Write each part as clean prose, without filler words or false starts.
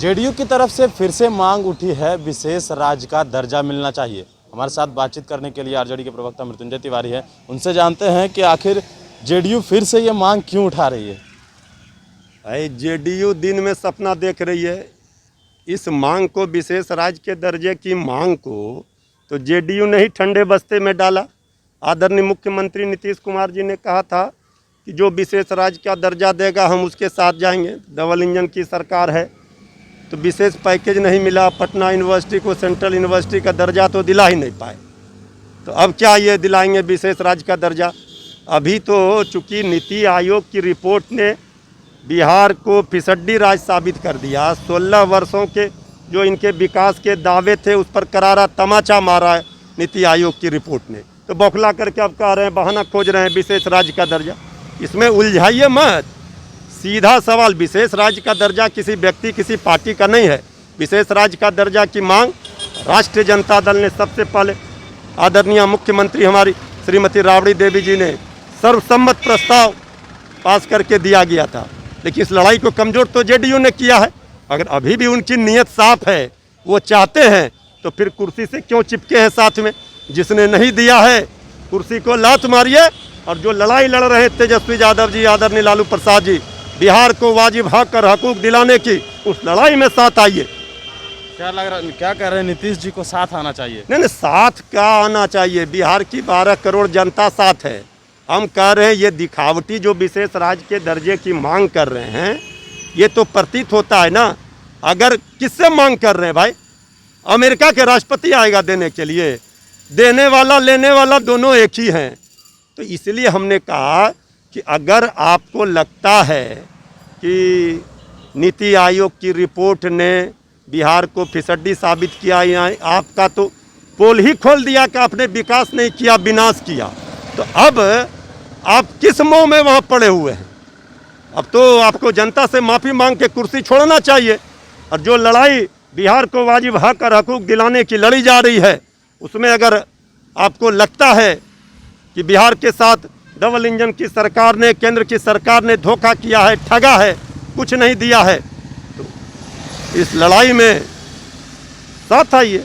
JDU की तरफ से फिर से मांग उठी है, विशेष राज्य का दर्जा मिलना चाहिए। हमारे साथ बातचीत करने के लिए आरजेडी के प्रवक्ता मृत्युंजय तिवारी है। उनसे जानते हैं कि आखिर जेडीयू फिर से ये मांग क्यों उठा रही है। जेडीयू दिन में सपना देख रही है। इस मांग को, विशेष राज्य के दर्जे की मांग को तो जेडीयू ने ही ठंडे बस्ते में डाला। आदरणीय मुख्यमंत्री नीतीश कुमार जी ने कहा था कि जो विशेष राज्य का दर्जा देगा हम उसके साथ जाएंगे। डबल इंजन की सरकार है तो विशेष पैकेज नहीं मिला। पटना यूनिवर्सिटी को सेंट्रल यूनिवर्सिटी का दर्जा तो दिला ही नहीं पाए, तो अब क्या ये दिलाएंगे विशेष राज्य का दर्जा। अभी तो चूँकि नीति आयोग की रिपोर्ट ने बिहार को फिसड्डी राज्य साबित कर दिया। 16 वर्षों के जो इनके विकास के दावे थे उस पर करारा तमाचा मारा है नीति आयोग की रिपोर्ट ने। तो बौखला करके अब कह रहे हैं, बहाना खोज रहे हैं विशेष राज्य का दर्जा। इसमें उलझाइए मत। सीधा सवाल, विशेष राज्य का दर्जा किसी व्यक्ति किसी पार्टी का नहीं है। विशेष राज्य का दर्जा की मांग राष्ट्रीय जनता दल ने सबसे पहले आदरणीय मुख्यमंत्री हमारी श्रीमती राबड़ी देवी जी ने सर्वसम्मत प्रस्ताव पास करके दिया गया था। लेकिन इस लड़ाई को कमज़ोर तो जेडीयू ने किया है। अगर अभी भी उनकी नीयत साफ है, वो चाहते हैं, तो फिर कुर्सी से क्यों चिपके हैं साथ में। जिसने नहीं दिया है कुर्सी को लात मारिए। और जो लड़ाई लड़ रहे तेजस्वी यादव जी, आदरणीय लालू प्रसाद जी, बिहार को वाजिब हक और हकूक दिलाने की उस लड़ाई में साथ आइए। क्या लग रहा, क्या कह रहे हैं, नीतीश जी को साथ आना चाहिए? नहीं, साथ क्या आना चाहिए। बिहार की 12 करोड़ जनता साथ है। हम कह रहे हैं ये दिखावटी जो विशेष राज्य के दर्जे की मांग कर रहे हैं, ये तो प्रतीत होता है ना। अगर किससे मांग कर रहे हैं भाई? अमेरिका के राष्ट्रपति आएगा देने के लिए। देने वाला लेने वाला दोनों एक ही हैं। तो इसलिए हमने कहा कि अगर आपको लगता है कि नीति आयोग की रिपोर्ट ने बिहार को फिसड्डी साबित किया, या आपका तो पोल ही खोल दिया कि आपने विकास नहीं किया, विनाश किया, तो अब आप किस मोह में वहाँ पड़े हुए हैं। अब तो आपको जनता से माफ़ी मांग के कुर्सी छोड़ना चाहिए। और जो लड़ाई बिहार को वाजिब हक और हकूक दिलाने की लड़ी जा रही है, उसमें अगर आपको लगता है कि बिहार के साथ डबल इंजन की सरकार ने, केंद्र की सरकार ने धोखा किया है, ठगा है, कुछ नहीं दिया है, तो इस लड़ाई में साथ आइए।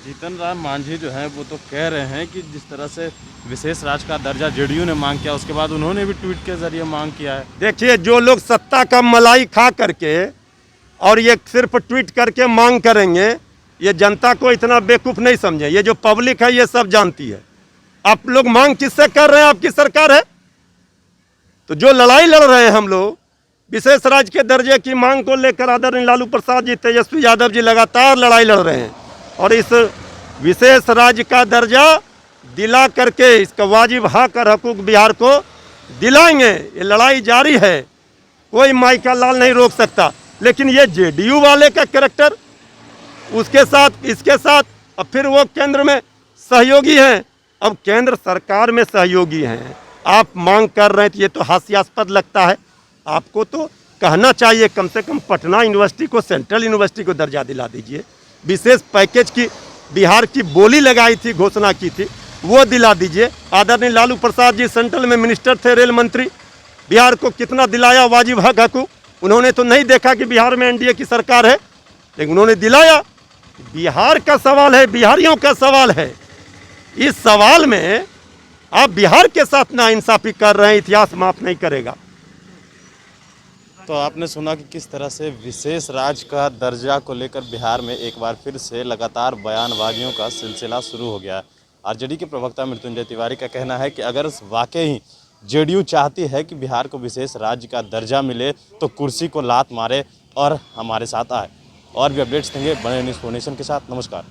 जीतन राम मांझी जो हैं वो तो कह रहे हैं कि जिस तरह से विशेष राज्य का दर्जा जेडीयू ने मांग किया, उसके बाद उन्होंने भी ट्वीट के जरिए मांग किया है। देखिए, जो लोग सत्ता का मलाई खा करके और ये सिर्फ ट्वीट करके मांग करेंगे, ये जनता को इतना बेवकूफ़ नहीं समझे। ये जो पब्लिक है ये सब जानती है। आप लोग मांग किससे कर रहे हैं? आपकी सरकार है। तो जो लड़ाई लड़ रहे हैं हम लोग विशेष राज्य के दर्जे की मांग को लेकर, आदरणीय लालू प्रसाद जी, तेजस्वी यादव जी लगातार लड़ाई लड़ रहे हैं। और इस विशेष राज्य का दर्जा दिला करके इसका वाजिब हक और हकूक बिहार को दिलाएंगे। ये लड़ाई जारी है, कोई माई का लाल नहीं रोक सकता। लेकिन ये जेडीयू वाले का कैरेक्टर, उसके साथ इसके साथ, और फिर वो केंद्र में सहयोगी हैं। अब केंद्र सरकार में सहयोगी हैं, आप मांग कर रहे हैं, तो ये तो हास्यास्पद लगता है। आपको तो कहना चाहिए कम से कम पटना यूनिवर्सिटी को सेंट्रल यूनिवर्सिटी को दर्जा दिला दीजिए। विशेष पैकेज की बिहार की बोली लगाई थी, घोषणा की थी, वो दिला दीजिए। आदरणीय लालू प्रसाद जी सेंट्रल में मिनिस्टर थे, रेल मंत्री, बिहार को कितना दिलाया वाजिब हक हकूक। उन्होंने तो नहीं देखा कि बिहार में एनडीए की सरकार है, लेकिन उन्होंने दिलाया। बिहार का सवाल है, बिहारियों का सवाल है। इस सवाल में आप बिहार के साथ नाइंसाफी कर रहे हैं, इतिहास माफ नहीं करेगा। तो आपने सुना कि किस तरह से विशेष राज्य का दर्जा को लेकर बिहार में एक बार फिर से लगातार बयानबाजियों का सिलसिला शुरू हो गया है। आरजेडी के प्रवक्ता मृत्युंजय तिवारी का कहना है कि अगर वाकई जेडीयू चाहती है कि बिहार को विशेष राज्य का दर्जा मिले, तो कुर्सी को लात मारे और हमारे साथ आए। और भी अपडेट्स देंगे बने न्यूज़ नेशन के साथ। नमस्कार।